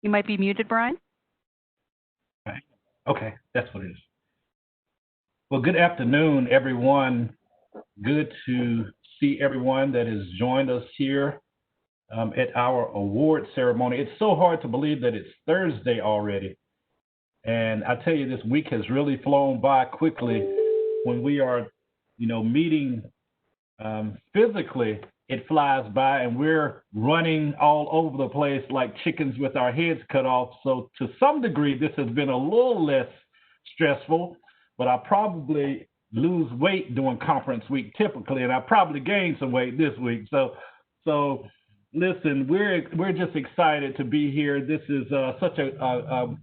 You might be muted, Brian. Okay, that's what it is. Well, good afternoon, everyone. Good to see everyone that has joined us here at our award ceremony. It's so hard to believe that it's Thursday already. And I tell you, this week has really flown by quickly. When we are, meeting physically, it flies by, and we're running all over the place like chickens with our heads cut off. So to some degree, this has been a little less stressful, but I probably lose weight during conference week typically, and I probably gain some weight this week. So listen, we're just excited to be here. This is such a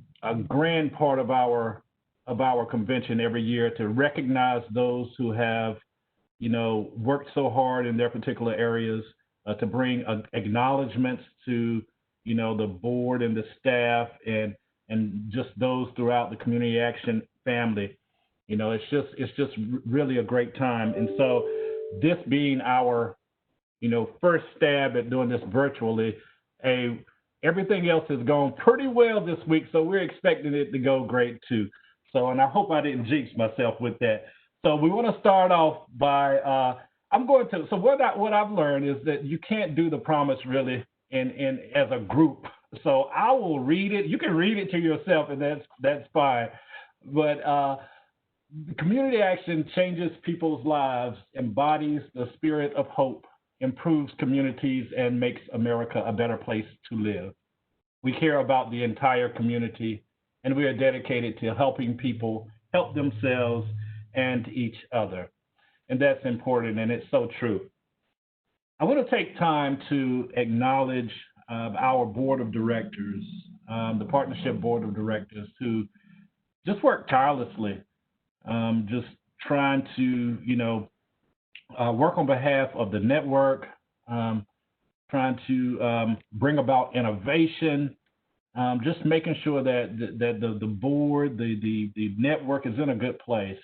grand part of our convention every year, to recognize those who have worked so hard in their particular areas, to bring acknowledgments to the board and the staff and just those throughout the community action family. It's just really a great time. And so this being our first stab at doing this virtually, everything else has gone pretty well this week, so we're expecting it to go great too. So, and I hope I didn't jinx myself with that. So we want to start off by, so what I've learned is that you can't do the promise really in as a group. So I will read it. You can read it to yourself, and that's fine. But community action changes people's lives, embodies the spirit of hope, improves communities, and makes America a better place to live. We care about the entire community, and we are dedicated to helping people help themselves and each other. And that's important, and it's so true. I want to take time to acknowledge our board of directors, the partnership board of directors, who just work tirelessly, just trying to, work on behalf of the network, trying to bring about innovation, just making sure that the board, the network is in a good place.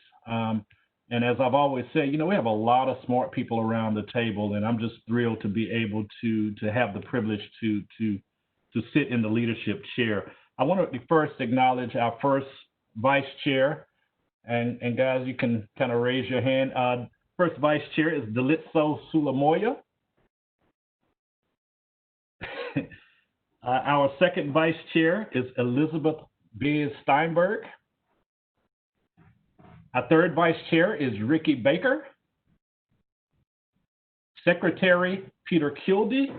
And as I've always said, we have a lot of smart people around the table, and I'm just thrilled to be able to have the privilege to sit in the leadership chair. I want to first acknowledge our first vice chair, and guys, you can kind of raise your hand. First vice chair is Delitso Sulamoya. Our second vice chair is Elizabeth Biz Steinberg. Our third vice chair is Ricky Baker. Secretary Peter Kildee.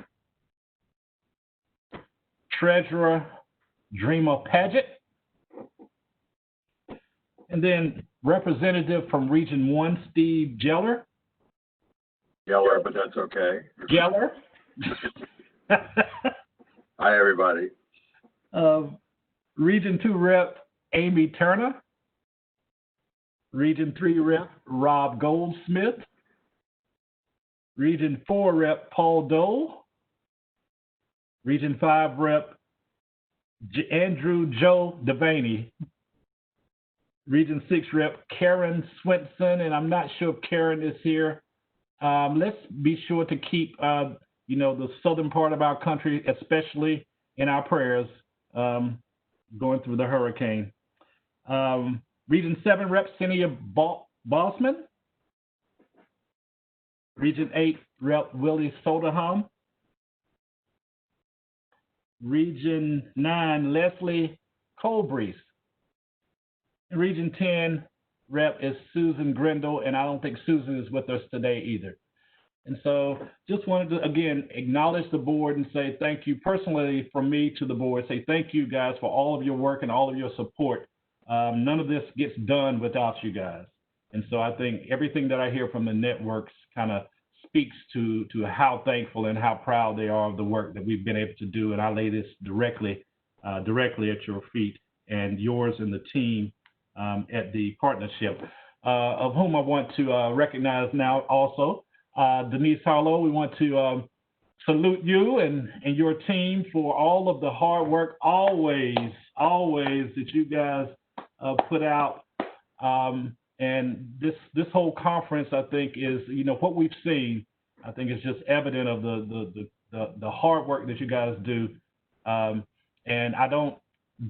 Treasurer Dreama Paget. And then representative from Region 1, Steve Geller. Geller, but that's okay. Geller. Hi, everybody. Region 2 Rep Amy Turner. Region 3 Rep Rob Goldsmith. Region 4 Rep Paul Dole. Region 5 Rep Andrew Joe Devaney. Region 6 Rep Karen Swinson, and I'm not sure if Karen is here. Let's be sure to keep the southern part of our country, especially in our prayers, going through the hurricane. Region 7 Rep Cynthia Bossman. Region 8 Rep Willie Soderham. Region 9 Leslie Colbreeze. Region 10 Rep is Susan Grindle, and I don't think Susan is with us today either. And so just wanted to, again, acknowledge the board and say thank you personally from me to the board. Say thank you, guys, for all of your work and all of your support. None of this gets done without you guys. And so I think everything that I hear from the networks kind of speaks to how thankful and how proud they are of the work that we've been able to do. And I lay this directly at your feet and yours and the team at the partnership, of whom I want to recognize now also. Denise Harlow, we want to salute you and your team for all of the hard work always that you guys put out. And this whole conference, I think, is, what we've seen, I think is just evident of the hard work that you guys do. and I don't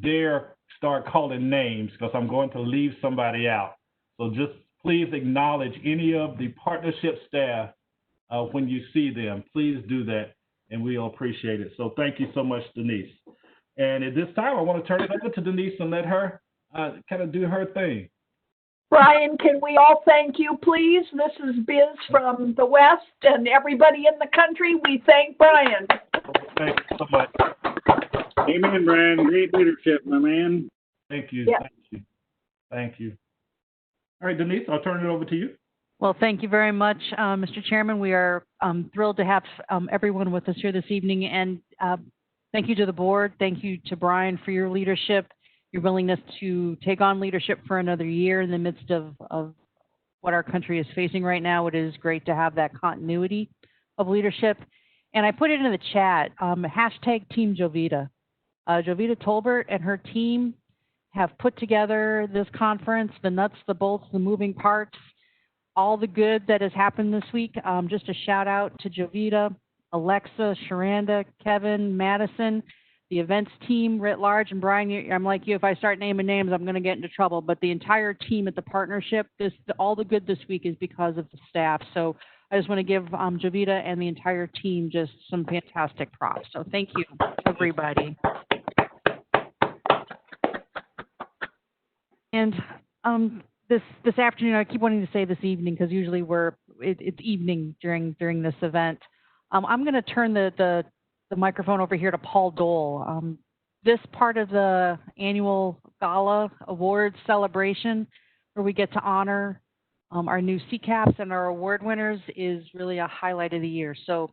dare start calling names because I'm going to leave somebody out. So just please acknowledge any of the partnership staff when you see them. Please do that, and we'll appreciate it. So thank you so much, Denise. And at this time, I want to turn it over to Denise and let her kind of do her thing. Brian, can we all thank you, please? This is Biz from the West, and everybody in the country, we thank Brian. Thank you so much. Amen, Brian. Great leadership, my man. Thank you. Yeah. Thank you. Thank you. All right, Denise, I'll turn it over to you. Well, thank you very much, Mr. Chairman. We are thrilled to have everyone with us here this evening, and thank you to the board. Thank you to Brian for your leadership, your willingness to take on leadership for another year in the midst of what our country is facing right now. It is great to have that continuity of leadership. And I put it in the chat, hashtag Team Jovita. Jovita Tolbert and her team have put together this conference, the nuts, the bolts, the moving parts, all the good that has happened this week. Just a shout out to Jovita, Alexa, Sharanda, Kevin, Madison, the events team writ large. And Brian, I'm like you, if I start naming names, I'm going to get into trouble. But the entire team at the partnership, all the good this week is because of the staff. So I just want to give Jovita and the entire team just some fantastic props. So thank you, everybody. And this afternoon, I keep wanting to say this evening because usually it's evening during this event. I'm going to turn the microphone over here to Paul Dole. This part of the annual gala awards celebration, where we get to honor our new CCAPs and our award winners, is really a highlight of the year. So,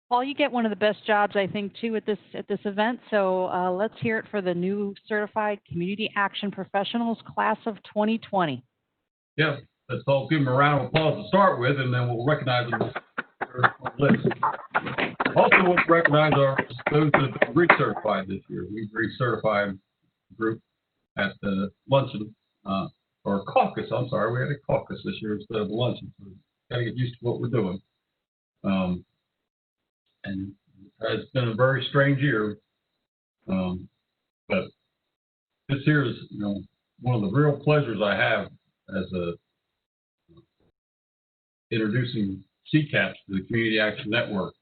Paul, you get one of the best jobs, I think, too, at this event. So let's hear it for the new Certified Community Action Professionals Class of 2020. Yeah, let's all give them a round of applause to start with, and then we'll recognize them on the list. Also, want to recognize those that have been recertified this year. We've recertified a group at the luncheon, or caucus, I'm sorry. We had a caucus this year instead of a luncheon. So we've got to get used to what we're doing. And it's been a very strange year. But this year is, one of the real pleasures I have as introducing CCAPs to the Community Action Network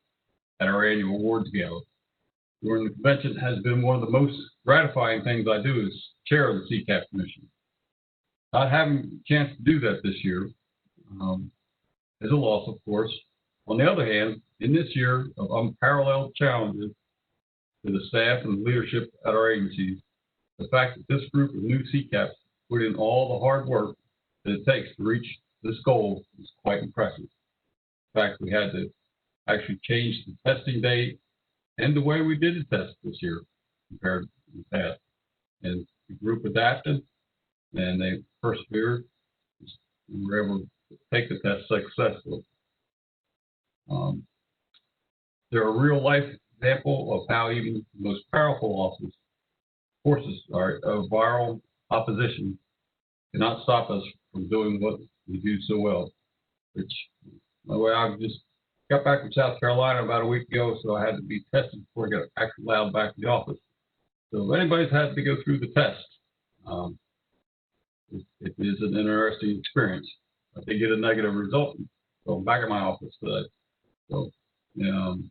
at our annual awards gala. During the convention has been one of the most gratifying things I do as chair of the CCAP Commission. Not having a chance to do that this year is a loss, of course. On the other hand, in this year of unparalleled challenges to the staff and leadership at our agencies, the fact that this group of new CCAPs put in all the hard work that it takes to reach this goal is quite impressive. In fact, we had to actually change the testing date and the way we did the test this year compared to the past. And the group adapted, and they persevered, and were able to take the test successfully. They're a real life example of how even the most powerful forces of viral opposition cannot stop us from doing what we do so well. Which, by the way, I just got back from South Carolina about a week ago, so I had to be tested before I got actually allowed back to the office. So if anybody's had to go through the test, it is an interesting experience. I did get a negative result, so I'm back in my office today. So, and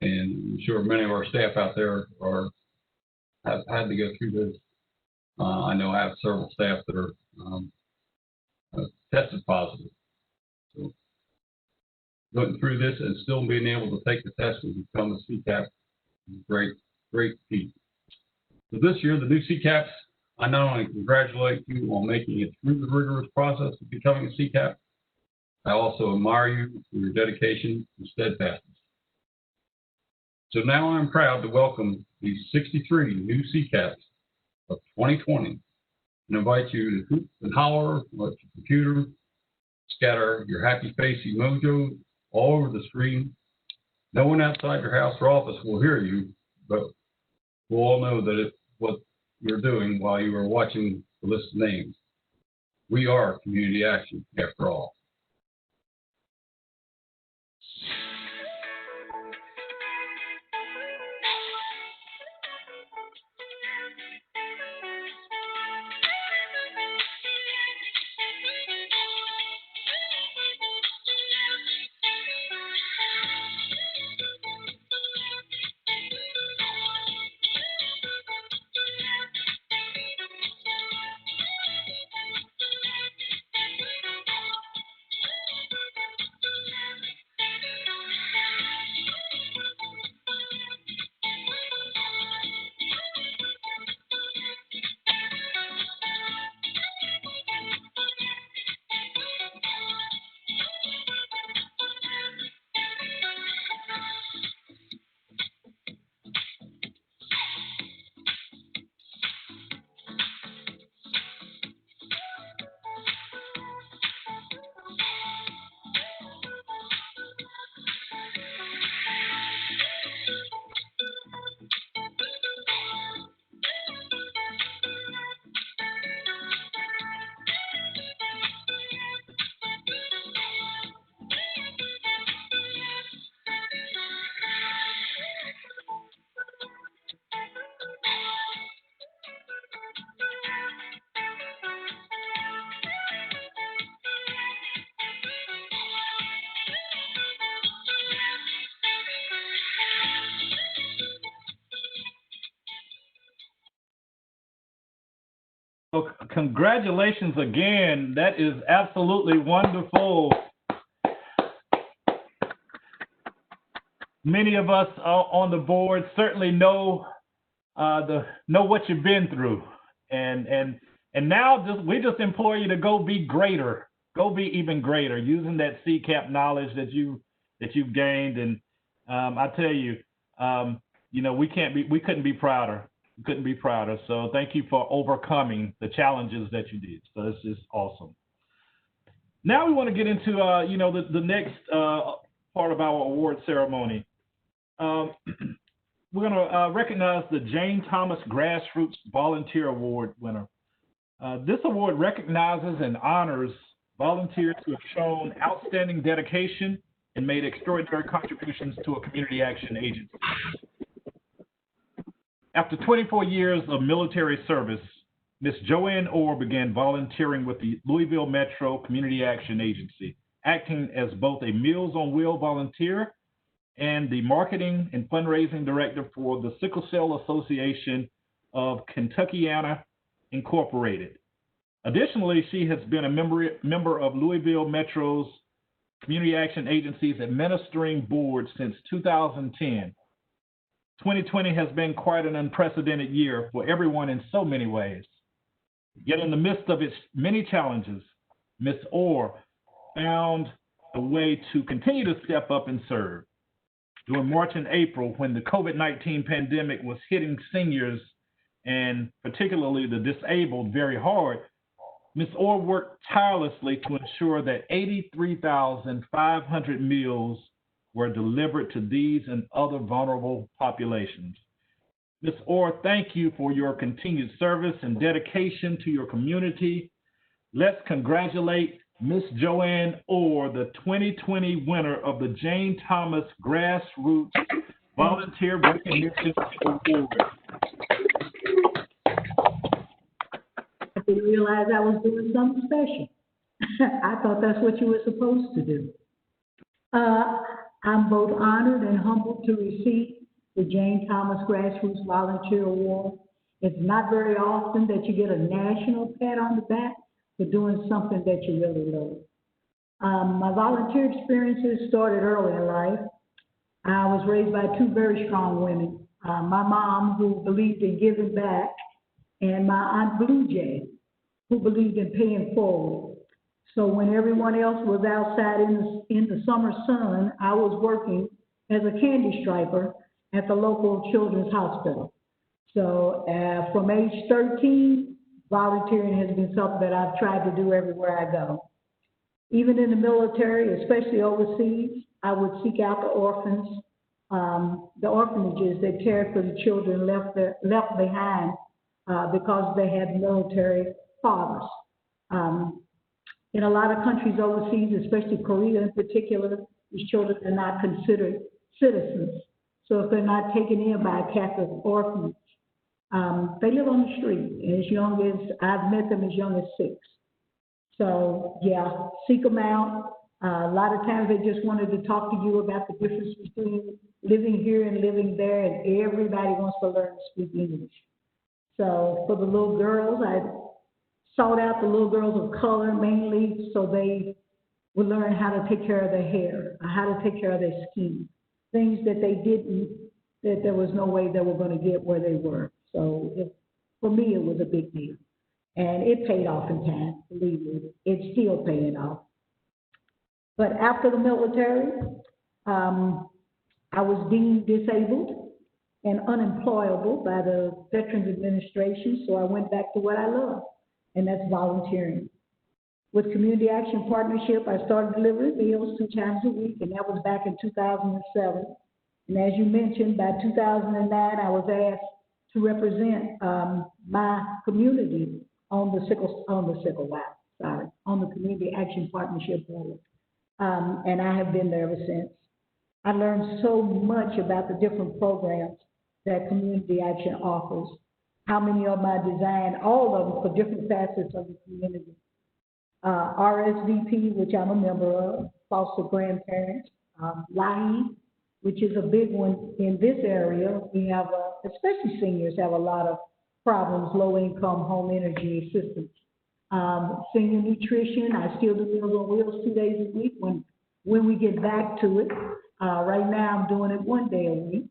I'm sure many of our staff out there have had to go through this. I know I have several staff that are tested positive. So going through this and still being able to take the test and become a CCAP is great feat. So this year, the new CCAPs, I not only congratulate you on making it through the rigorous process of becoming a CCAP, I also admire you for your dedication and steadfastness. So now I'm proud to welcome these 63 new CCAPs of 2020 and invite you to hoop and holler, let your computer scatter your happy face emoji all over the screen. No one outside your house or office will hear you, but we'll all know that it's what you're doing while you are watching the list of names. We are community action, after all. Congratulations again. That is absolutely wonderful. Many of us on the board certainly know what you've been through, and now we just implore you to go be greater, go be even greater, using that CCAP knowledge that you've gained. And I tell you, we couldn't be prouder. We couldn't be prouder. So thank you for overcoming the challenges that you did. So it's just awesome. Now we want to get into the next part of our award ceremony. We're going to recognize the Jane Thomas Grassroots Volunteer Award winner. This award recognizes and honors volunteers who have shown outstanding dedication and made extraordinary contributions to a community action agency. After 24 years of military service, Ms. Joanne Orr began volunteering with the Louisville Metro Community Action Agency, acting as both a Meals on Wheels volunteer and the marketing and fundraising director for the Sickle Cell Association of Kentuckiana Incorporated. Additionally, she has been a member of Louisville Metro's Community Action Agency's administering board since 2010. 2020 has been quite an unprecedented year for everyone in so many ways. Yet in the midst of its many challenges, Ms. Orr found a way to continue to step up and serve. During March and April, when the COVID-19 pandemic was hitting seniors and particularly the disabled very hard, Ms. Orr worked tirelessly to ensure that 83,500 meals were delivered to these and other vulnerable populations. Ms. Orr, thank you for your continued service and dedication to your community. Let's congratulate Ms. Joanne Orr, the 2020 winner of the Jane Thomas Grassroots Volunteer Recognition Award. I didn't realize I was doing something special. I thought that's what you were supposed to do. I'm both honored and humbled to receive the Jane Thomas Grassroots Volunteer Award. It's not very often that you get a national pat on the back for doing something that you really love. My volunteer experiences started early in life. I was raised by two very strong women. My mom, who believed in giving back, and my Aunt Blue Jay, who believed in paying forward. So when everyone else was outside in the summer sun, I was working as a candy striper at the local children's hospital. So from age 13, volunteering has been something that I've tried to do everywhere I go. Even in the military, especially overseas, I would seek out the orphans, the orphanages that cared for the children left behind because they had military fathers. In a lot of countries overseas, especially Korea in particular, these children are not considered citizens. So if they're not taken in by a Catholic orphanage, they live on the street. As young as, I've met them as young as 6. So yeah, seek them out. A lot of times they just wanted to talk to you about the difference between living here and living there, and everybody wants to learn to speak English. So for the little girls, I sought out the little girls of color mainly so they would learn how to take care of their hair, how to take care of their skin, things that they didn't, that there was no way they were going to get where they were. So for me, it was a big deal. And it paid off in time, believe me, it's still paying off. But after the military, I was deemed disabled and unemployable by the Veterans Administration, so I went back to what I love, and that's volunteering. With Community Action Partnership, I started delivering meals 2 times a week, and that was back in 2007. And as you mentioned, by 2009, I was asked to represent my community on the Community Action Partnership Board. And I have been there ever since. I learned so much about the different programs that Community Action offers, how many of them I designed, all of them for different facets of the community. RSVP, which I'm a member of, foster grandparents, LAHI, which is a big one in this area. We have, especially seniors, have a lot of problems, low income home energy assistance Senior nutrition, I still do Meals on Wheels 2 days a week when we get back to it. Right now, I'm doing it 1 day a week.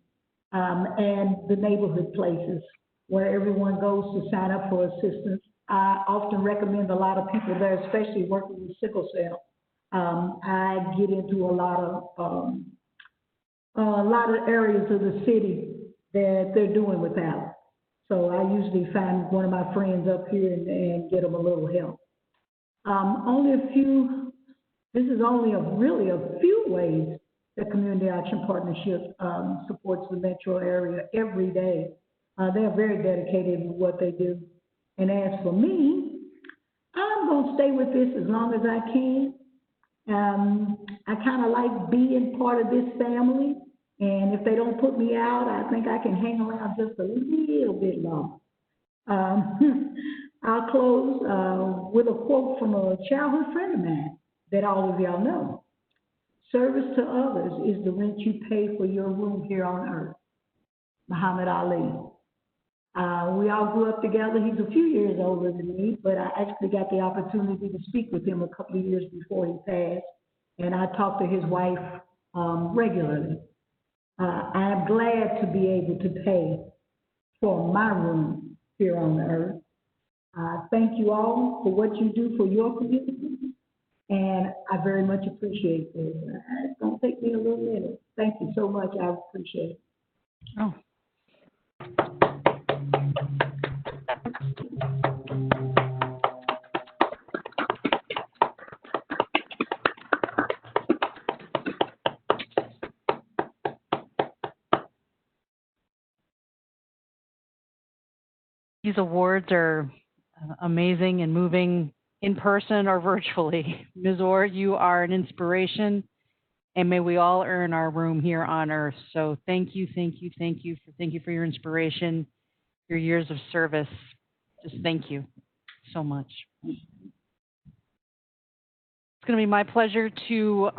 And the neighborhood places where everyone goes to sign up for assistance. I often recommend a lot of people there, especially working with sickle cell. I get into a lot of areas of the city that they're doing without. So I usually find one of my friends up here and get them a little help. This is only really a few ways that Community Action Partnership supports the metro area every day. They're very dedicated in what they do. And as for me, I'm going to stay with this as long as I can. I kind of like being part of this family. And if they don't put me out, I think I can hang around just a little bit longer. I'll close with a quote from a childhood friend of mine that all of y'all know. Service to others is the rent you pay for your room here on earth. Muhammad Ali. We all grew up together. He's a few years older than me, but I actually got the opportunity to speak with him a couple of years before he passed, and I talked to his wife regularly. I am glad to be able to pay for my room here on earth. Thank you all for what you do for your community, and I very much appreciate this. It's going to take me a little minute. Thank you so much. I appreciate it. Oh. These awards are amazing and moving in person or virtually. Ms. Orr, you are an inspiration, and may we all earn our room here on earth. So thank you for your inspiration, your years of service. Just thank you so much. It's going to be my pleasure to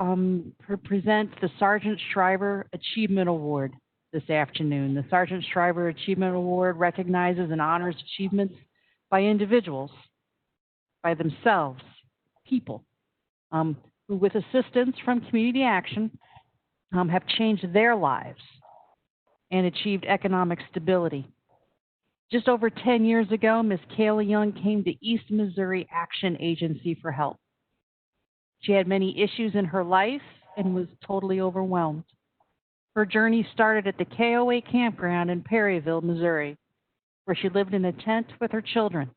present the Sergeant Schreiber Achievement Award this afternoon. The Sergeant Schreiber Achievement Award recognizes and honors achievements by individuals, by themselves, people, who with assistance from Community Action have changed their lives and achieved economic stability. Just over 10 years ago, Ms. Kayla Young came to East Missouri Action Agency for help. She had many issues in her life and was totally overwhelmed. Her journey started at the KOA campground in Perryville, Missouri, where she lived in a tent with her children.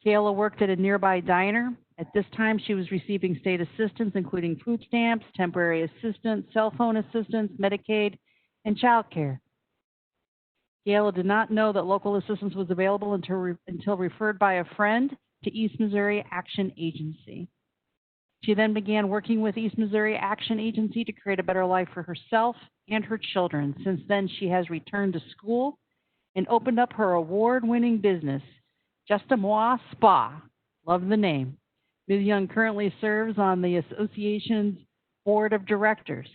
Kayla worked at a nearby diner. At this time, she was receiving state assistance, including food stamps, temporary assistance, cell phone assistance, Medicaid, and child care. Kayla did not know that local assistance was available until referred by a friend to East Missouri Action Agency. She then began working with East Missouri Action Agency to create a better life for herself and her children. Since then, she has returned to school and opened up her award-winning business, Just a Moi Spa. Love the name. Ms. Young currently serves on the association's board of directors.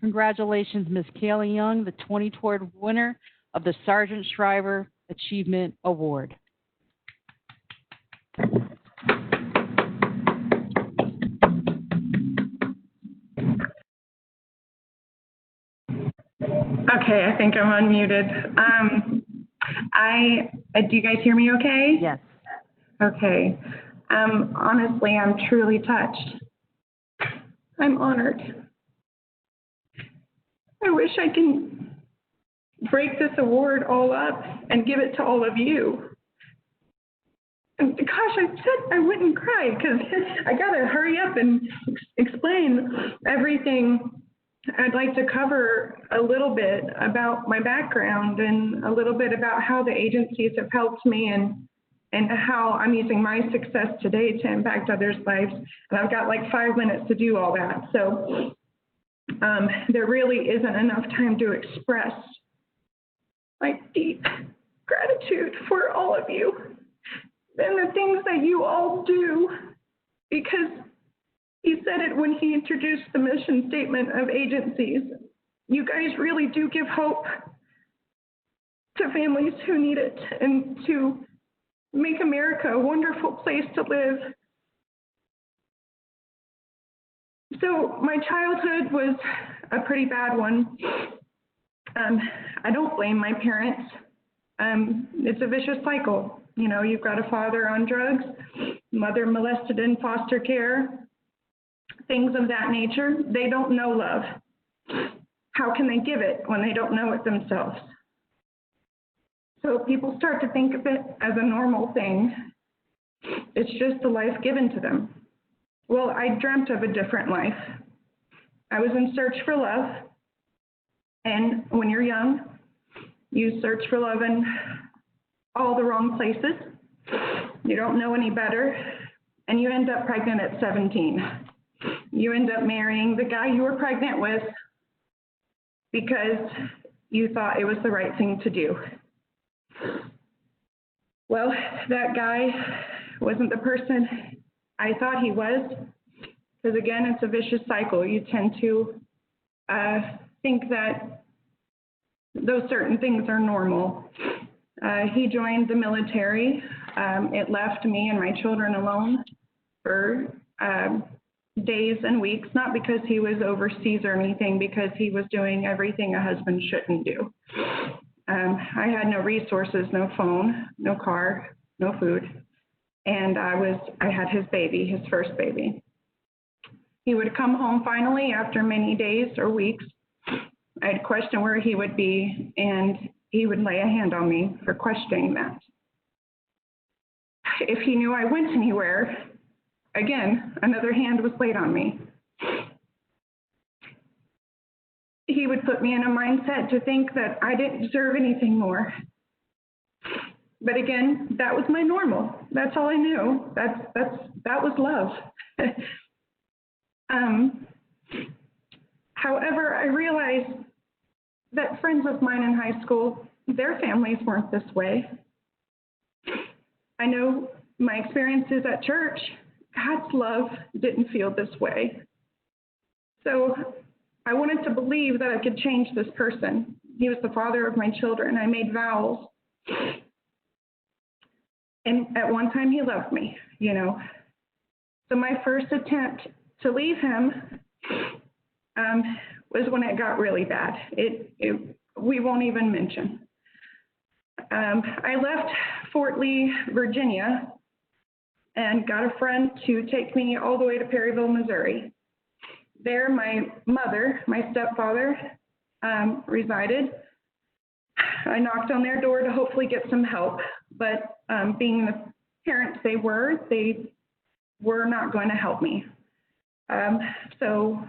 Congratulations, Ms. Kayla Young, the 2020 winner of the Sergeant Schreiber Achievement Award. Okay, I think I'm unmuted. Do you guys hear me okay? Yes. Okay. Honestly, I'm truly touched. I'm honored. I wish I can break this award all up and give it to all of you. And gosh, I said I wouldn't cry because I got to hurry up and explain everything. I'd like to cover a little bit about my background and a little bit about how the agencies have helped me and how I'm using my success today to impact others' lives. And I've got like 5 minutes to do all that. So there really isn't enough time to express my deep gratitude for all of you and the things that you all do, because he said it when he introduced the mission statement of agencies. You guys really do give hope to families who need it and to make America a wonderful place to live. So my childhood was a pretty bad one. I don't blame my parents. It's a vicious cycle. You know, you've got a father on drugs, mother molested in foster care, things of that nature. They don't know love. How can they give it when they don't know it themselves? So people start to think of it as a normal thing. It's just the life given to them. Well, I dreamt of a different life. I was in search for love. And when you're young, you search for love in all the wrong places. You don't know any better. And you end up pregnant at 17. You end up marrying the guy you were pregnant with because you thought it was the right thing to do. Well, that guy wasn't the person I thought he was, because again, it's a vicious cycle. You tend to think that those certain things are normal. He joined the military. It left me and my children alone for days and weeks, not because he was overseas or anything, because he was doing everything a husband shouldn't do. I had no resources, no phone, no car, no food. And I had his baby, his first baby. He would come home finally after many days or weeks. I'd question where he would be, and he would lay a hand on me for questioning that. If he knew I went anywhere, again, another hand was laid on me. He would put me in a mindset to think that I didn't deserve anything more. But again, that was my normal. That's all I knew. That was love. However, I realized that friends of mine in high school, their families weren't this way. I know my experiences at church, God's love didn't feel this way. So I wanted to believe that I could change this person. He was the father of my children. I made vows. And at one time he loved me, you know. So my first attempt to leave him was when it got really bad. We won't even mention. I left Fort Lee, Virginia, and got a friend to take me all the way to Perryville, Missouri. There, my mother, my stepfather, resided. I knocked on their door to hopefully get some help, but being the parents they were not going to help me. So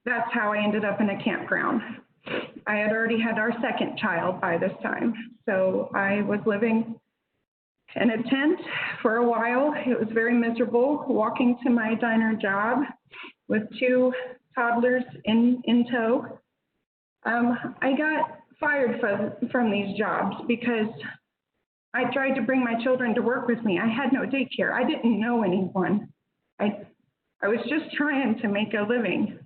that's how I ended up in a campground. I had already had our second child by this time, so I was living in a tent for a while. It was very miserable, walking to my diner job with 2 toddlers in tow. I got fired from these jobs because I tried to bring my children to work with me. I had no daycare. I didn't know anyone. I was just trying to make a living.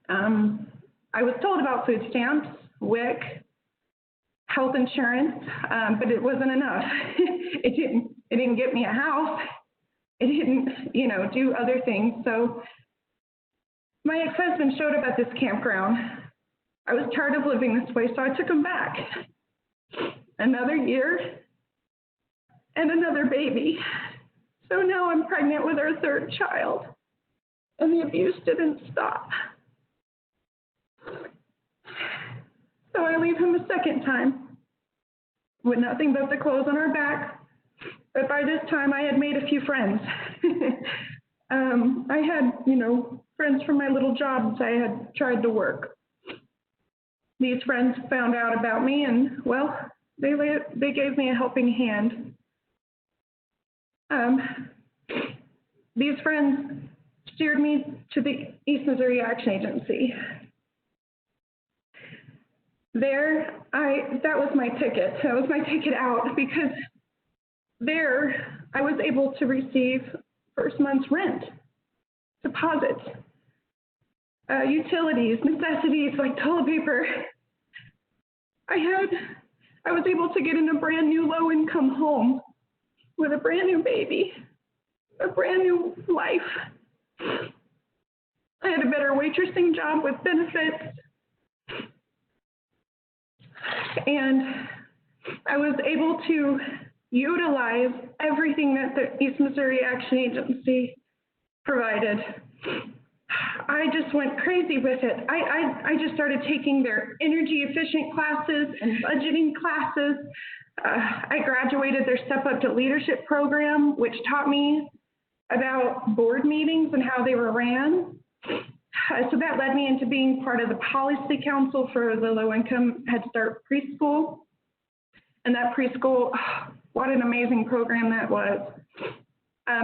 I was told about food stamps, WIC, health insurance, but it wasn't enough. It didn't get me a house. It didn't, do other things. So my ex-husband showed up at this campground. I was tired of living this way, so I took him back. Another year and another baby. So now I'm pregnant with our 3rd child, and the abuse didn't stop. So I leave him a 2nd time with nothing but the clothes on our back. But by this time, I had made a few friends. I had, friends from my little jobs I had tried to work. These friends found out about me, and, well, they gave me a helping hand. These friends steered me to the East Missouri Action Agency. There, that was my ticket. That was my ticket out, because there I was able to receive first month's rent, deposits, utilities, necessities like toilet paper. I I was able to get in a brand new low-income home with a brand new baby, a brand new life. I had a better waitressing job with benefits. And I was able to utilize everything that the East Missouri Action Agency provided. I just went crazy with it. I just started taking their energy efficient classes and budgeting classes. I graduated their Step Up to Leadership program, which taught me about board meetings and how they were ran. So that led me into being part of the policy council for the low-income Head Start preschool. And that preschool, what an amazing program that was.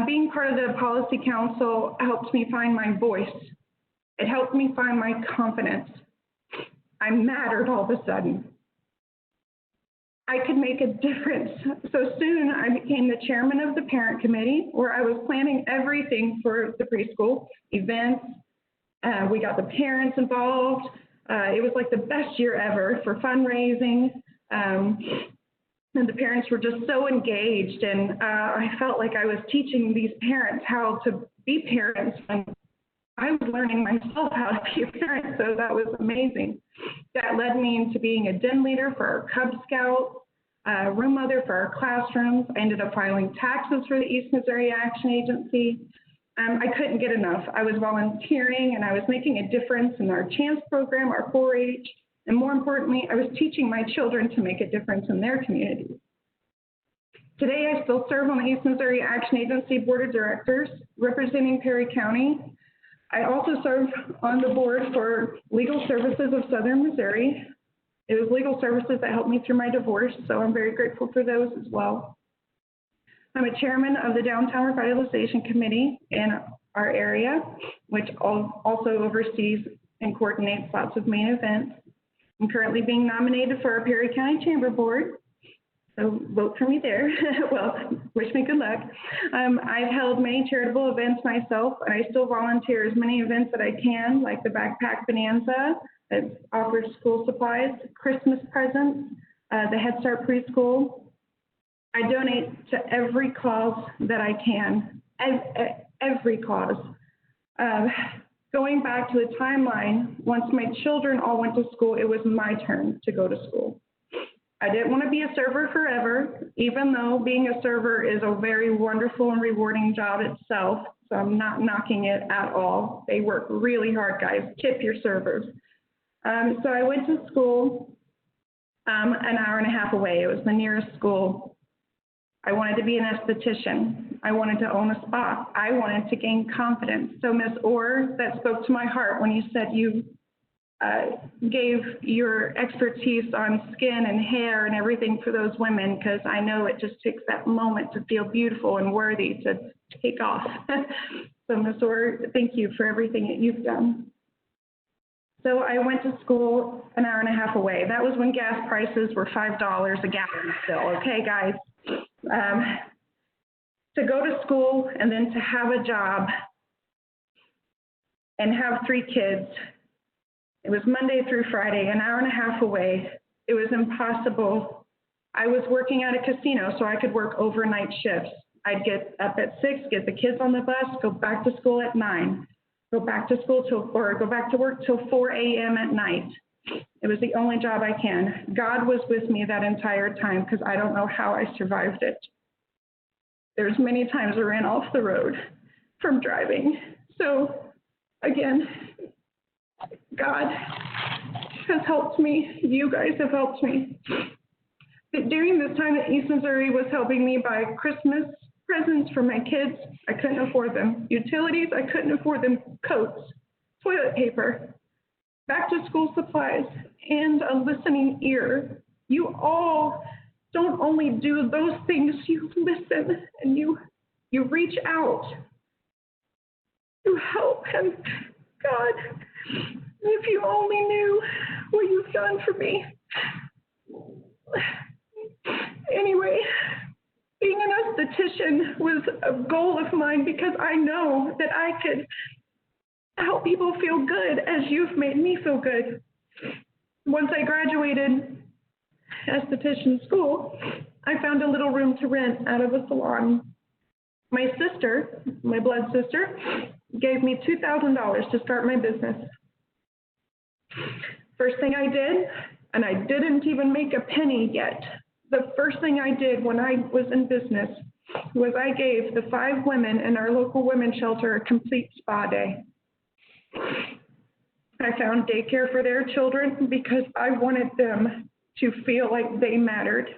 Being part of the policy council helped me find my voice. It helped me find my confidence. I mattered all of a sudden. I could make a difference. So soon I became the chairman of the parent committee, where I was planning everything for the preschool, events. We got the parents involved. It was like the best year ever for fundraising. And the parents were just so engaged, and I felt like I was teaching these parents how to be parents, and I was learning myself how to be a parent, so that was amazing. That led me into being a den leader for our Cub Scouts, room mother for our classrooms. I ended up filing taxes for the East Missouri Action Agency. I couldn't get enough. I was volunteering, and I was making a difference in our CHANCE program, our 4-H, and more importantly, I was teaching my children to make a difference in their communities. Today, I still serve on the East Missouri Action Agency Board of Directors, representing Perry County. I also serve on the board for Legal Services of Southern Missouri. It was legal services that helped me through my divorce, so I'm very grateful for those as well. I'm a chairman of the Downtown Revitalization Committee in our area, which also oversees and coordinates lots of main events. I'm currently being nominated for our Perry County Chamber Board, so vote for me there. Well, wish me good luck. I've held many charitable events myself, and I still volunteer as many events that I can, like the Backpack Bonanza that offers school supplies, Christmas presents, the Head Start Preschool. I donate to every cause that I can, every cause. Going back to the timeline, once my children all went to school, it was my turn to go to school. I didn't want to be a server forever, even though being a server is a very wonderful and rewarding job itself, so I'm not knocking it at all. They work really hard, guys. Tip your servers. So I went to school an hour and a half away. It was the nearest school. I wanted to be an esthetician. I wanted to own a spa. I wanted to gain confidence. So Ms. Orr, that spoke to my heart when you said you gave your expertise on skin and hair and everything for those women, because I know it just takes that moment to feel beautiful and worthy to take off. So Ms. Orr, thank you for everything that you've done. So I went to school an hour and a half away. That was when gas prices were $5 a gallon still, okay, guys? To go to school and then to have a job and have 3 kids. It was Monday through Friday, an hour and a half away. It was impossible. I was working at a casino, so I could work overnight shifts. I'd get up at 6, get the kids on the bus, go back to school at 9, go back to work till 4 a.m. at night. It was the only job I can. God was with me that entire time, because I don't know how I survived it. There's many times I ran off the road from driving. So again, God has helped me. You guys have helped me. But during this time that East Missouri was helping me buy Christmas presents for my kids, I couldn't afford them. Utilities, I couldn't afford them. Coats, toilet paper, back to school supplies, and a listening ear. You all don't only do those things, you listen and you reach out. You help, and God, if you only knew what you've done for me. Anyway, being an esthetician was a goal of mine, because I know that I could help people feel good as you've made me feel good. Once I graduated, esthetician school, I found a little room to rent out of a salon. My sister, my blood sister, gave me $2,000 to start my business. First thing I did, and I didn't even make a penny yet, the first thing I did when I was in business was I gave the 5 women in our local women's shelter a complete spa day. I found daycare for their children because I wanted them to feel like they mattered.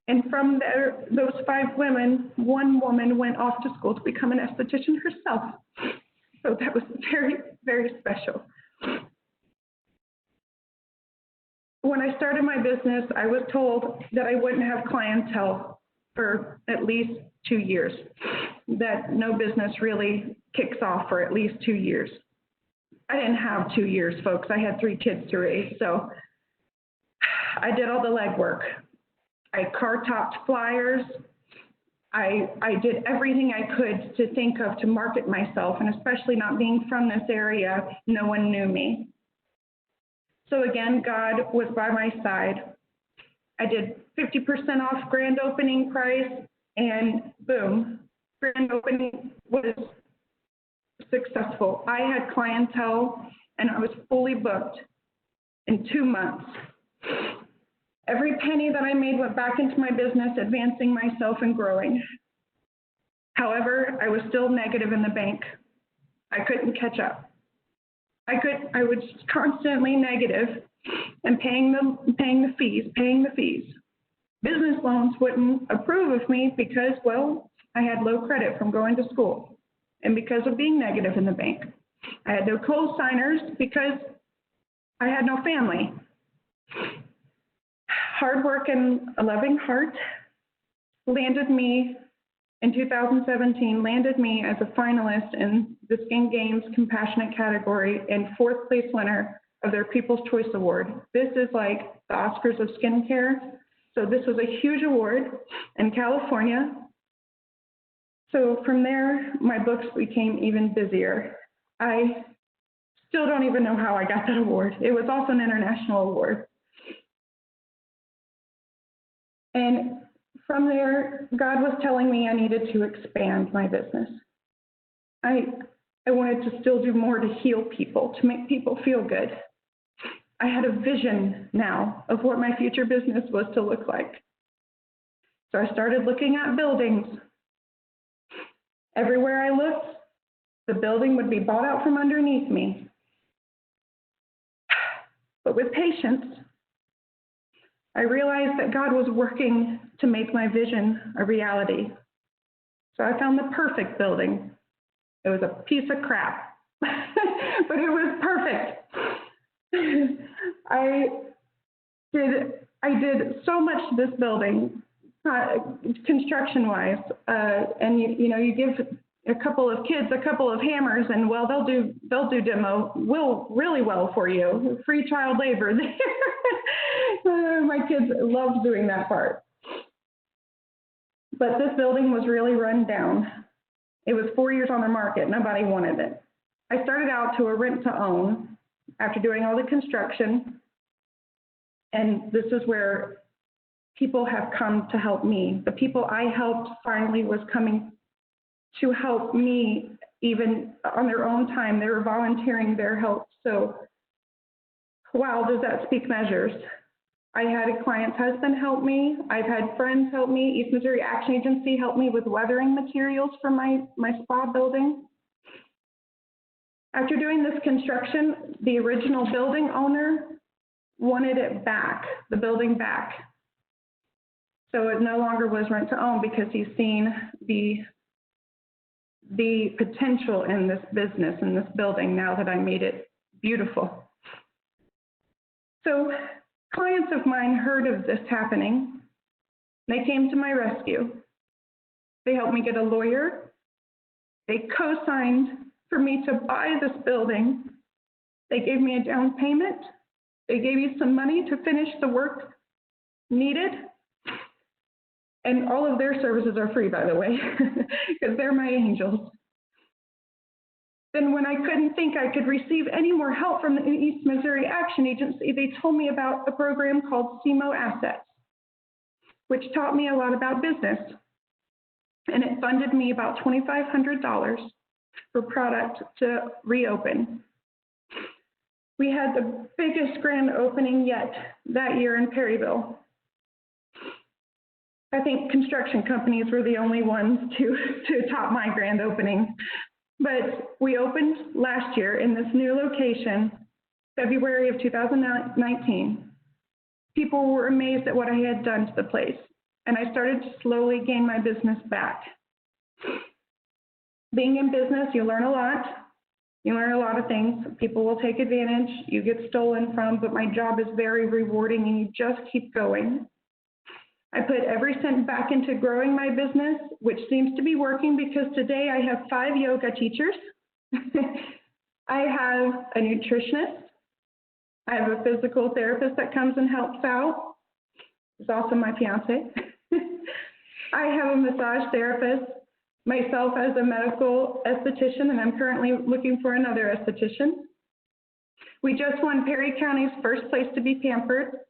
And from there, those 5 women, 1 woman went off to school to become an esthetician herself. So that was very, very special. When I started my business, I was told that I wouldn't have clientele for at least 2 years, that no business really kicks off for at least 2 years. I didn't have 2 years, folks. I had 3 kids to raise, so I did all the legwork. I car-topped flyers. I did everything I could to think of to market myself, and especially not being from this area, no one knew me. So again, God was by my side. I did 50% off grand opening price, and boom, grand opening was successful. I had clientele, and I was fully booked in 2 months. Every penny that I made went back into my business, advancing myself and growing. However, I was still negative in the bank. I couldn't catch up. I was constantly negative and paying the fees. Business loans wouldn't approve of me because, well, I had low credit from going to school and because of being negative in the bank. I had no co-signers because I had no family. Hard work and a loving heart landed me in 2017, landed me as a finalist in the Skin Games Compassionate category and 4th place winner of their People's Choice Award. This is like the Oscars of skincare. So this was a huge award in California. So from there, my books became even busier. I still don't even know how I got that award. It was also an international award. And from there, God was telling me I needed to expand my business. I wanted to still do more to heal people, to make people feel good. I had a vision now of what my future business was to look like. So I started looking at buildings. Everywhere I looked, the building would be bought out from underneath me. But with patience, I realized that God was working to make my vision a reality. So I found the perfect building. It was a piece of crap, but it was perfect. I did so much to this building, construction-wise, and you give a couple of kids a couple of hammers, and well, they'll do demo really well for you. Free child labor there. My kids loved doing that part. But this building was really run down. It was 4 years on the market. Nobody wanted it. I started out to a rent-to-own after doing all the construction, and this is where people have come to help me. The people I helped finally was coming to help me, even on their own time. They were volunteering their help. So, wow, does that speak measures? I had a client's husband help me. I've had friends help me. East Missouri Action Agency helped me with weathering materials for my spa building. After doing this construction, the original building owner wanted it back, the building back. So it no longer was rent to own because he's seen the potential in this business, in this building, now that I made it beautiful. So clients of mine heard of this happening. They came to my rescue. They helped me get a lawyer. They co-signed for me to buy this building. They gave me a down payment. They gave me some money to finish the work needed. And all of their services are free, by the way, because they're my angels. Then when I couldn't think I could receive any more help from the East Missouri Action Agency, they told me about a program called CMO Assets, which taught me a lot about business. And it funded me about $2,500 for product to reopen. We had the biggest grand opening yet that year in Perryville. I think construction companies were the only ones to top my grand opening. But we opened last year in this new location, February of 2019. People were amazed at what I had done to the place, and I started to slowly gain my business back. Being in business, you learn a lot. You learn a lot of things. People will take advantage, you get stolen from, but my job is very rewarding and you just keep going. I put every cent back into growing my business, which seems to be working because today I have 5 yoga teachers. I have a nutritionist. I have a physical therapist that comes and helps out. It's also my fiance. I have a massage therapist, myself as a medical esthetician, and I'm currently looking for another esthetician. We just won Perry County's first place to be pampered.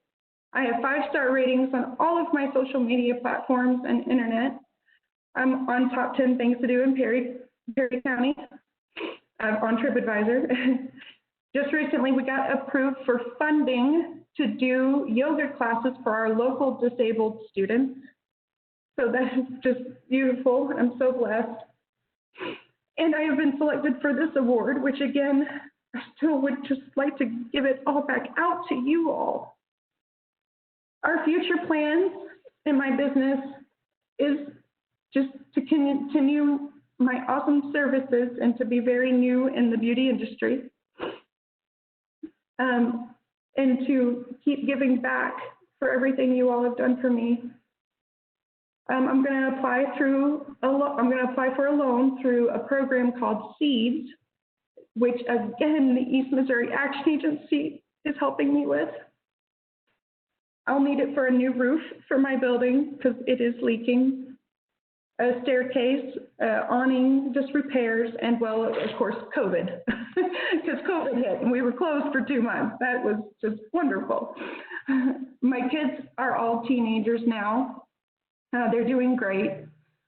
I have 5-star ratings on all of my social media platforms and internet. I'm on top 10 things to do in Perry County on TripAdvisor. Just recently, we got approved for funding to do yoga classes for our local disabled students. So that is just beautiful. I'm so blessed. And I have been selected for this award, which again, I still would just like to give it all back out to you all. Our future plans in my business is just to continue my awesome services and to be very new in the beauty industry. And to keep giving back for everything you all have done for me. I'm going to apply for a loan through a program called SEEDS, which again, the East Missouri Action Agency is helping me with. I'll need it for a new roof for my building because it is leaking, a staircase, awning, just repairs, and well, of course, COVID, because COVID hit and we were closed for 2 months. That was just wonderful. My kids are all teenagers now. They're doing great.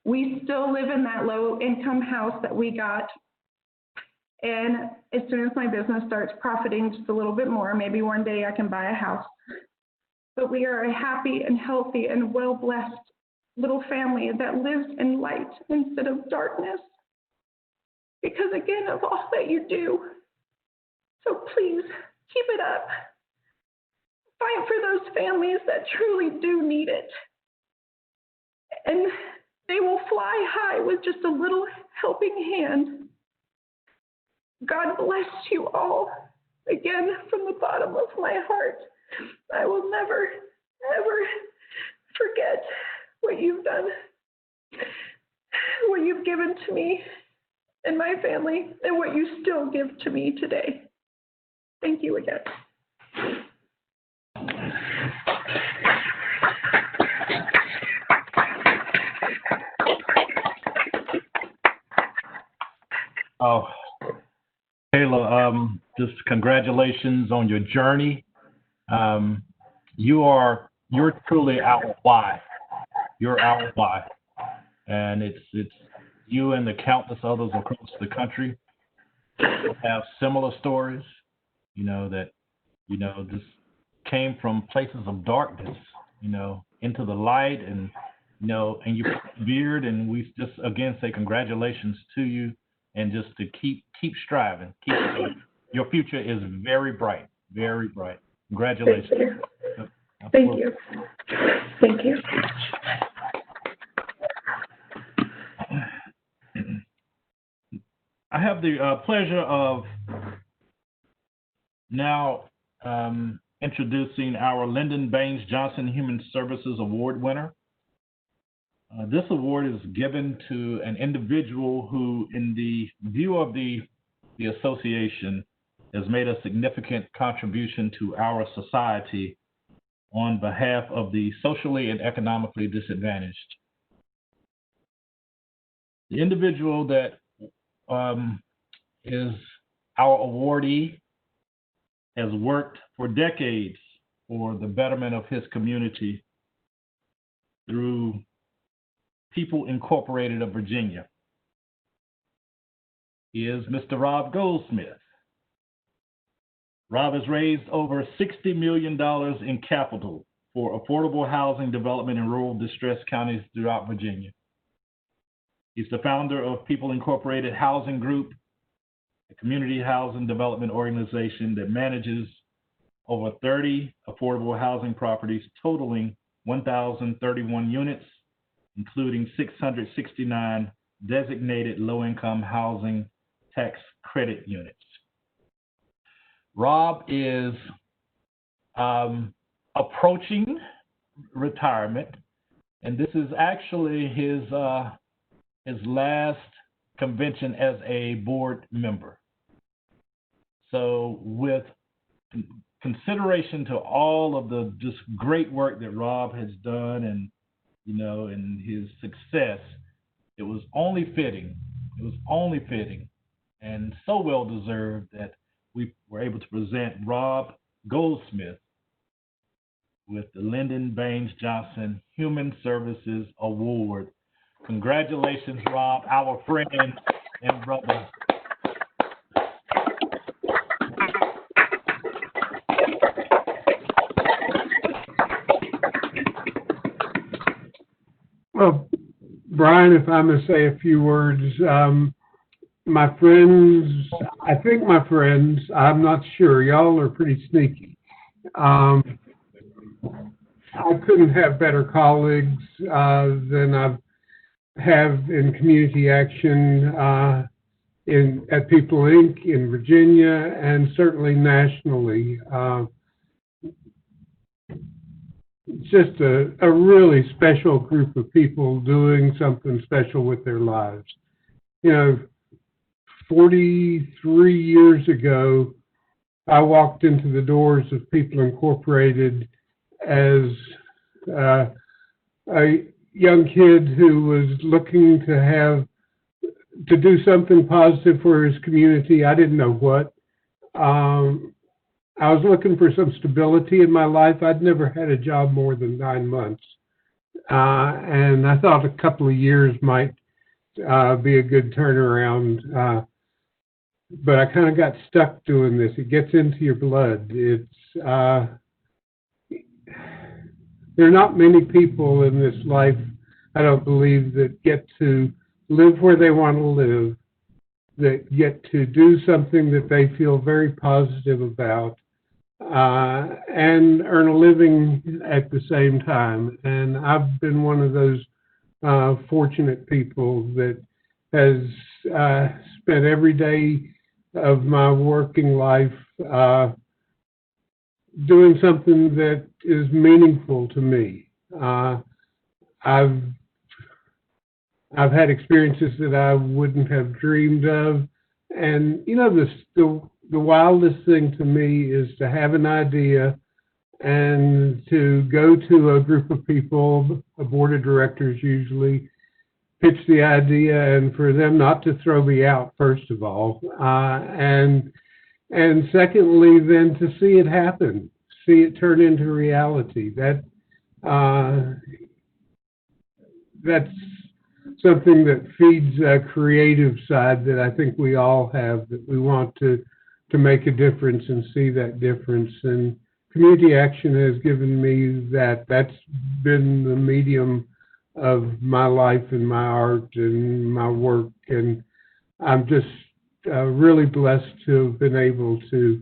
We still live in that low-income house that we got. And as soon as my business starts profiting just a little bit more, maybe one day I can buy a house. But we are a happy and healthy and well-blessed little family that lives in light instead of darkness. Because again, of all that you do. So please, keep it up. Fight for those families that truly do need it. And they will fly high with just a little helping hand. God bless you all. Again, from the bottom of my heart, I will never, ever forget what you've done, what you've given to me and my family, and what you still give to me today. Thank you again. Oh, Kayla, just congratulations on your journey. You're truly our why. You're our why, and it's you and the countless others across the country that have similar stories. That just came from places of darkness, into the light, and and you persevered, and we just again say congratulations to you. And just to keep striving, keep striving. Your future is very bright, very bright. Congratulations. Thank you. Thank you. I have the pleasure of now introducing our Lyndon Baines Johnson Human Services Award winner. This award is given to an individual who, in the view of the association, has made a significant contribution to our society on behalf of the socially and economically disadvantaged. The individual that is our awardee, has worked for decades for the betterment of his community through People Incorporated of Virginia. He is Mr. Rob Goldsmith. Rob has raised over $60 million in capital for affordable housing development in rural distressed counties throughout Virginia. He's the founder of People Incorporated Housing Group, a community housing development organization that manages over 30 affordable housing properties totaling 1,031 units, including 669 designated low-income housing tax credit units. Rob is approaching retirement, and this is actually his last convention as a board member. So with consideration to all of the just great work that Rob has done and, you know, and his success, it was only fitting and so well deserved that we were able to present Rob Goldsmith with the Lyndon Baines Johnson Human Services Award. Congratulations, Rob, our friend and brother. Well, Brian, if I may say a few words, my friends, I think my friends, I'm not sure, y'all are pretty sneaky. I couldn't have better colleagues than I have in community action at People Inc. in Virginia and certainly nationally. It's just a really special group of people doing something special with their lives. You know, 43 years ago, I walked into the doors of People Incorporated as a young kid who was looking to do something positive for his community. I didn't know what. I was looking for some stability in my life. I'd never had a job more than 9 months. And I thought a couple of years might be a good turnaround. But I kind of got stuck doing this. It gets into your blood. There are not many people in this life, I don't believe, that get to live where they want to live, that get to do something that they feel very positive about, and earn a living at the same time. And I've been one of those fortunate people that has spent every day of my working life doing something that is meaningful to me. I've had experiences that I wouldn't have dreamed of, and you know, the wildest thing to me is to have an idea and to go to a group of people, a board of directors usually, pitch the idea, and for them not to throw me out, first of all, and secondly, then to see it happen, see it turn into reality. That's something that feeds a creative side that I think we all have, that we want to make a difference and see that difference. And community action has given me that. That's been the medium of my life and my art and my work. And I'm just really blessed to have been able to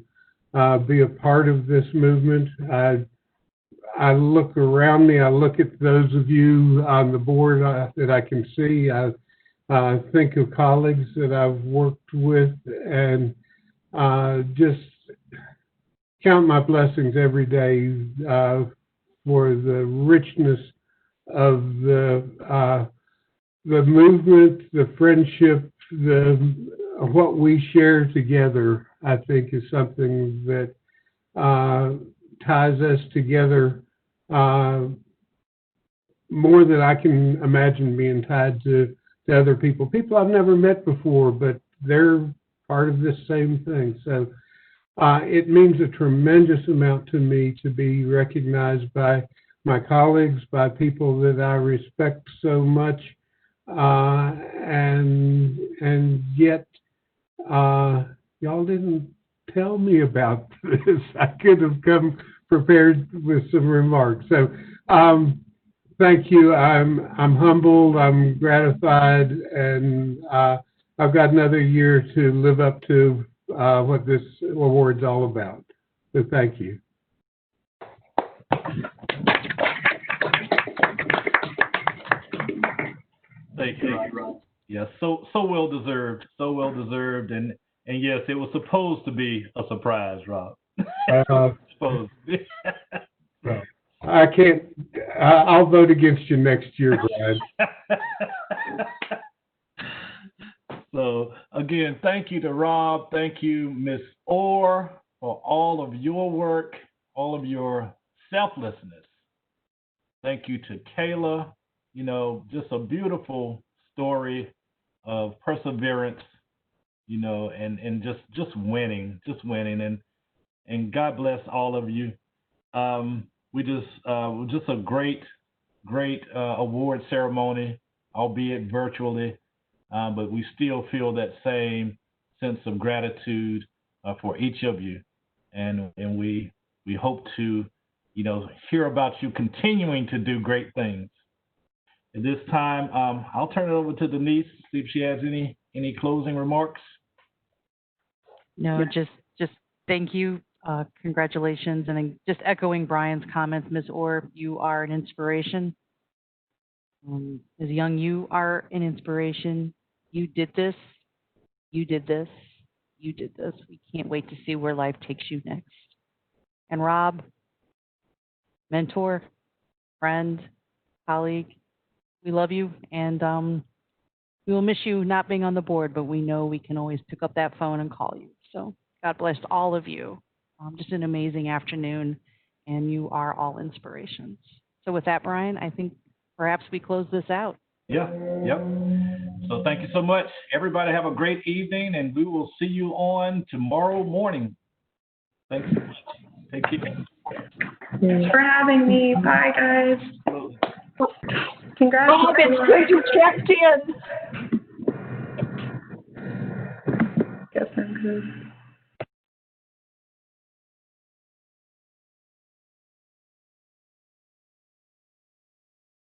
be a part of this movement. I look around me, I look at those of you on the board that I can see. I think of colleagues that I've worked with, and just count my blessings every day for the richness of the movement, the friendship, what we share together. I think is something that ties us together more than I can imagine being tied to other people. People I've never met before, but they're part of this same thing. So it means a tremendous amount to me to be recognized by my colleagues, by people that I respect so much, and yet y'all didn't tell me about this. I could have come prepared with some remarks. So thank you. I'm humbled. I'm gratified, and I've got another year to live up to what this award's all about. So thank you. Thank you, Rob. Yeah, so well deserved, and yes, it was supposed to be a surprise, Rob. Supposed to be. Well, I can't. I'll vote against you next year, Brian. So again, thank you to Rob. Thank you, Miss Orr, for all of your work, all of your selflessness. Thank you to Kayla. You know, just a beautiful story of perseverance, you know, and just winning, and God bless all of you. We just a great award ceremony, albeit virtually, but we still feel that same sense of gratitude for each of you, and we hope to, you know, hear about you continuing to do great things. At this time, I'll turn it over to Denise to see if she has any closing remarks. No, just thank you. Congratulations. And just echoing Brian's comments, Ms. Orr, you are an inspiration. As young, you are an inspiration. You did this. You did this. You did this. We can't wait to see where life takes you next. And Rob, mentor, friend, colleague, we love you, and we will miss you not being on the board, but we know we can always pick up that phone and call you. So God bless all of you. Just an amazing afternoon, and you are all inspirations. So with that, Brian, I think perhaps we close this out. Yeah, yep. So thank you so much. Everybody have a great evening, and we will see you on tomorrow morning. Thanks so much. Take care. Thanks for having me. Bye, guys. Congrats. Rob, it's good you checked in. Guess I'm good.